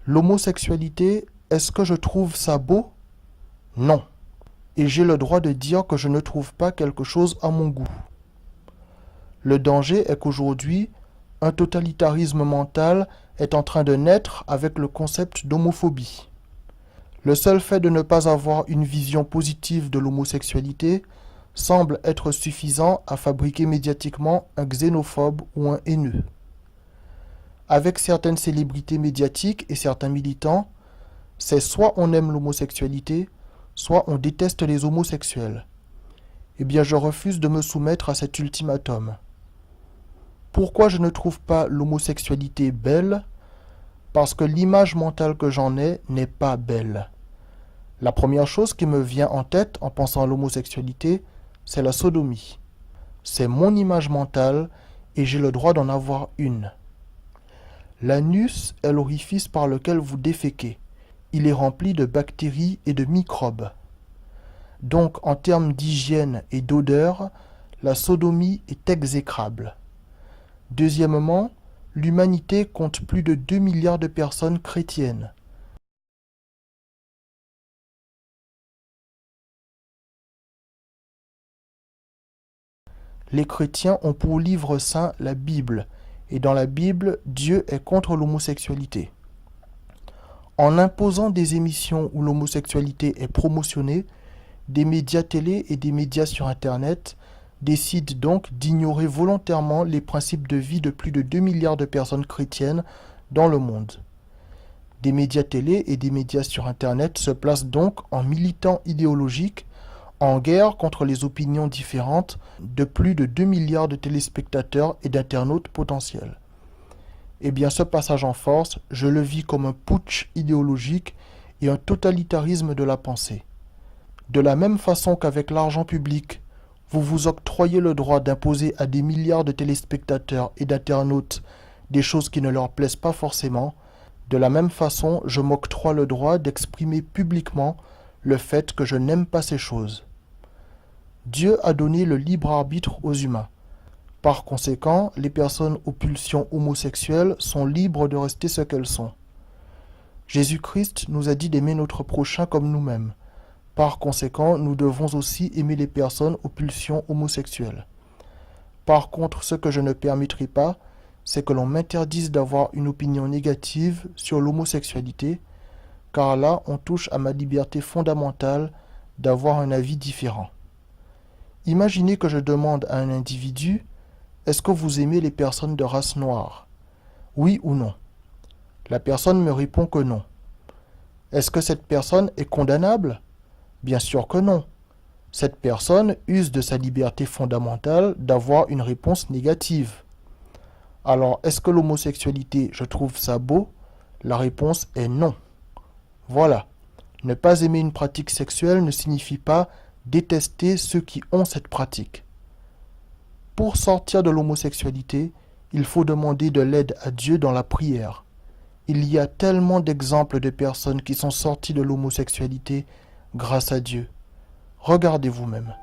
L'homosexualité, est-ce que je trouve ça beau? Non. Et j'ai le droit de dire que je ne trouve pas quelque chose à mon goût. Le danger est qu'aujourd'hui, un totalitarisme mental est en train de naître avec le concept d'homophobie. Le seul fait de ne pas avoir une vision positive de l'homosexualité semble être suffisant à fabriquer médiatiquement un xénophobe ou un haineux. Avec certaines célébrités médiatiques et certains militants, c'est soit on aime l'homosexualité, soit on déteste les homosexuels. Eh bien, je refuse de me soumettre à cet ultimatum. Pourquoi je ne trouve pas l'homosexualité belle? Parce que l'image mentale que j'en ai n'est pas belle. La première chose qui me vient en tête en pensant à l'homosexualité, c'est la sodomie. C'est mon image mentale et j'ai le droit d'en avoir une. L'anus est l'orifice par lequel vous déféquez. Il est rempli de bactéries et de microbes. Donc, en termes d'hygiène et d'odeur, la sodomie est exécrable. Deuxièmement, l'humanité compte plus de 2 milliards de personnes chrétiennes. Les chrétiens ont pour livre saint la Bible, et dans la Bible, Dieu est contre l'homosexualité. En imposant des émissions où l'homosexualité est promotionnée, des médias télé et des médias sur Internet décident donc d'ignorer volontairement les principes de vie de plus de 2 milliards de personnes chrétiennes dans le monde. Des médias télé et des médias sur Internet se placent donc en militants idéologiques, en guerre contre les opinions différentes de plus de 2 milliards de téléspectateurs et d'internautes potentiels. Eh bien, ce passage en force, je le vis comme un putsch idéologique et un totalitarisme de la pensée. De la même façon qu'avec l'argent public, vous vous octroyez le droit d'imposer à des milliards de téléspectateurs et d'internautes des choses qui ne leur plaisent pas forcément, de la même façon, je m'octroie le droit d'exprimer publiquement le fait que je n'aime pas ces choses. Dieu a donné le libre arbitre aux humains. Par conséquent, les personnes aux pulsions homosexuelles sont libres de rester ce qu'elles sont. Jésus-Christ nous a dit d'aimer notre prochain comme nous-mêmes. Par conséquent, nous devons aussi aimer les personnes aux pulsions homosexuelles. Par contre, ce que je ne permettrai pas, c'est que l'on m'interdise d'avoir une opinion négative sur l'homosexualité, car là, on touche à ma liberté fondamentale d'avoir un avis différent. Imaginez que je demande à un individu « Est-ce que vous aimez les personnes de race noire? Oui ou non ?» La personne me répond que non. Est-ce que cette personne est condamnable? Bien sûr que non. Cette personne use de sa liberté fondamentale d'avoir une réponse négative. Alors, est-ce que l'homosexualité, je trouve ça beau? La réponse est non. Voilà. Ne pas aimer une pratique sexuelle ne signifie pas détester ceux qui ont cette pratique. Pour sortir de l'homosexualité, il faut demander de l'aide à Dieu dans la prière. Il y a tellement d'exemples de personnes qui sont sorties de l'homosexualité grâce à Dieu. Regardez vous-même.